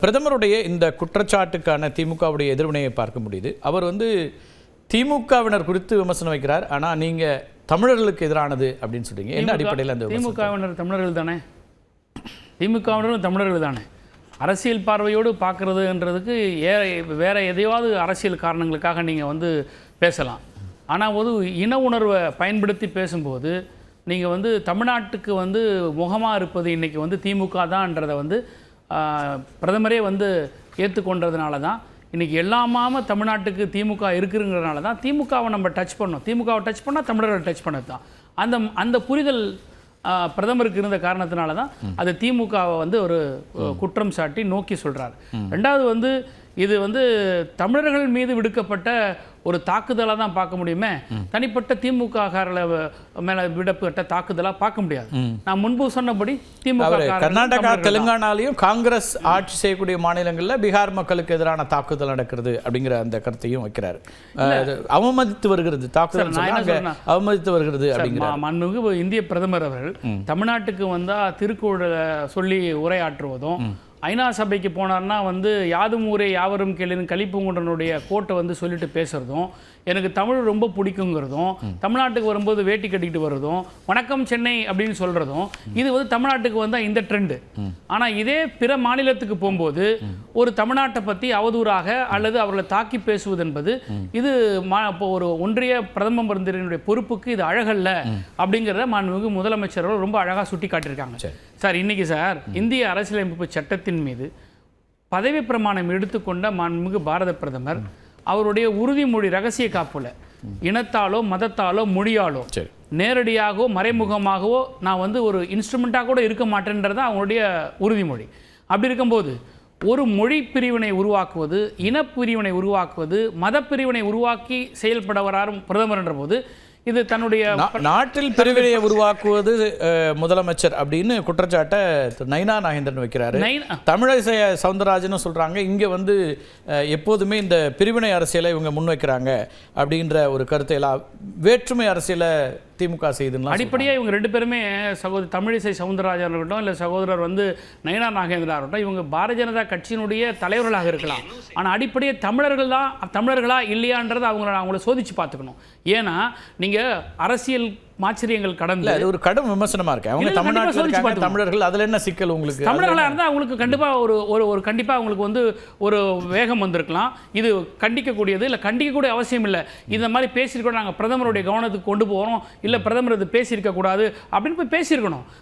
பிரதமருடைய இந்த குற்றச்சாட்டுக்கான திமுகவுடைய எதிர்வினையை பார்க்க முடியுது. அவர் திமுகவினர் குறித்து விமர்சனம் வைக்கிறார். ஆனால் நீங்கள் தமிழர்களுக்கு எதிரானது அப்படின்னு சொல்றீங்க. என்ன அடிப்படையில் அந்த திமுகவினர் தமிழர்கள் தானே? திமுகவினரும் தமிழர்கள் தானே? அரசியல் பார்வையோடு பார்க்குறதுன்றதுக்கு வேற எதையாவது அரசியல் காரணங்களுக்காக நீங்கள் பேசலாம். ஆனால் இன உணர்வை பயன்படுத்தி பேசும்போது நீங்கள் தமிழ்நாட்டுக்கு முகமாக இருப்பது இன்றைக்கி திமுக தான்ன்றதை பிரதமரே ஏற்றுக்கொண்டதுனால தான் இன்றைக்கி எல்லாமாம தமிழ்நாட்டுக்கு திமுக இருக்குங்கிறதுனால தான் திமுகவை நம்ம டச் பண்ணோம். திமுகவை டச் பண்ணால் தமிழர்கள் டச் பண்ணது தான் அந்த புரிதல் பிரதமருக்கு இருந்த காரணத்தினால தான் அது திமுகவை ஒரு குற்றம் சாட்டி நோக்கி சொல்கிறார். ரெண்டாவது இது தமிழர்கள் மீது விடுக்கப்பட்ட ஒரு தாக்குதலாக தான் பார்க்க முடியுமே, தனிப்பட்ட திமுக மேலே விடப்பட்ட தாக்குதலாக பார்க்க முடியாது. நான் முன்பு சொன்னபடி திமுக கர்நாடகா தெலுங்கானாலையும் காங்கிரஸ் ஆட்சி செய்யக்கூடிய மாநிலங்களில் பீகார் மக்களுக்கு எதிரான தாக்குதல் நடக்கிறது அப்படிங்கிற அந்த கருத்தையும் வைக்கிறார். அவமதித்து வருகிறது, தாக்குதல் அவமதித்து வருகிறது அப்படிங்கிற மாண்புமிகு இந்திய பிரதமர் அவர்கள் தமிழ்நாட்டுக்கு வந்தால் திருக்குறளை சொல்லி உரையாற்றுவதும், ஐநா சபைக்கு போனார்னா யாதும் ஊரே யாவரும் கேளுன்னு கலிப்பூங்குன்றனுடைய கோட்டை சொல்லிட்டு பேசுகிறதும், எனக்கு தமிழ் ரொம்ப பிடிக்குங்கிறதும், தமிழ்நாட்டுக்கு வரும்போது வேட்டி கட்டிக்கிட்டு வர்றதும், வணக்கம் சென்னை அப்படின்னு சொல்கிறதும், இது தமிழ்நாட்டுக்கு வந்தால் இந்த ட்ரெண்டு. ஆனால் இதே பிற மாநிலத்துக்கு போகும்போது ஒரு தமிழ்நாட்டை பற்றி அவதூறாக அல்லது அவர்களை தாக்கி பேசுவது என்பது இது இப்போ ஒரு ஒன்றிய பிரதம மந்திரியினுடைய பொறுப்புக்கு இது அழகல்ல அப்படிங்கிறத மாண்புமிகு முதலமைச்சர்கள் ரொம்ப அழகாக சுட்டி காட்டியிருக்காங்க. சார் இன்னைக்கு இந்திய அரசியலமைப்பு சட்டத்தின் மீது பதவி பிரமாணம் எடுத்துக்கொண்ட மாண்புமிகு பாரத பிரதமர் அவருடைய உறுதிமொழி ரகசிய காப்புல இனத்தாலோ மதத்தாலோ மொழியாலோ நேரடியாகவோ மறைமுகமாகவோ நான் ஒரு இன்ஸ்ட்ருமெண்ட்டாக கூட இருக்க மாட்டேன்றது அவங்களுடைய உறுதிமொழி. அப்படி இருக்கும்போது ஒரு மொழி பிரிவினை உருவாக்குவது, இனப்பிரிவினை உருவாக்குவது, மத பிரிவினை உருவாக்கி செயல்பட வராரும் பிரதமர் என்ற போது இது தன்னுடைய நாட்டில் பிரிவினையை உருவாக்குவது முதலமைச்சர் அப்படின்னு குற்றச்சாட்டை நைனா நாகேந்திரன் வைக்கிறாரு. தமிழிசை சவுந்தரராஜன் சொல்றாங்க இங்க எப்போதுமே இந்த பிரிவினை அரசியலை இவங்க முன்வைக்கிறாங்க அப்படின்ற ஒரு கருத்தை எல்லாம் வேற்றுமை அரசியலை திமுக செய்துலாம் அடிப்படையாக இவங்க ரெண்டு பேருமே தமிழிசை சவுந்தரராஜன் இருக்கட்டும் இல்லை சகோதரர் நயனா நாகேந்திரா இருக்கட்டும், இவங்க பாரதிய ஜனதா கட்சியினுடைய தலைவர்களாக இருக்கலாம். ஆனால் அடிப்படையே தமிழர்களா இல்லையான்றதை அவங்கள சோதிச்சு பார்த்துக்கணும். ஏன்னா நீங்கள் அரசியல் மாச்சரியங்கள் கடந்து அது ஒரு கடும் விமர்சனமா இருக்கு. அவங்க தமிழ்நாட்டில் தமிழர்கள் அதில் என்ன சிக்கல் உங்களுக்கு? தமிழர்களாக இருந்தால் அவங்களுக்கு கண்டிப்பாக ஒரு கண்டிப்பாக அவங்களுக்கு ஒரு வேகம் வந்திருக்கலாம். இது கண்டிக்கக்கூடியது இல்லை, கண்டிக்கக்கூடிய அவசியம் இல்லை. இந்த மாதிரி பேசியிருக்கோம், நாங்கள் பிரதமருடைய கவனத்துக்கு கொண்டு போகிறோம், இல்லை பிரதமர் இது பேசியிருக்க கூடாது அப்படின்னு போய் பேசியிருக்கணும்.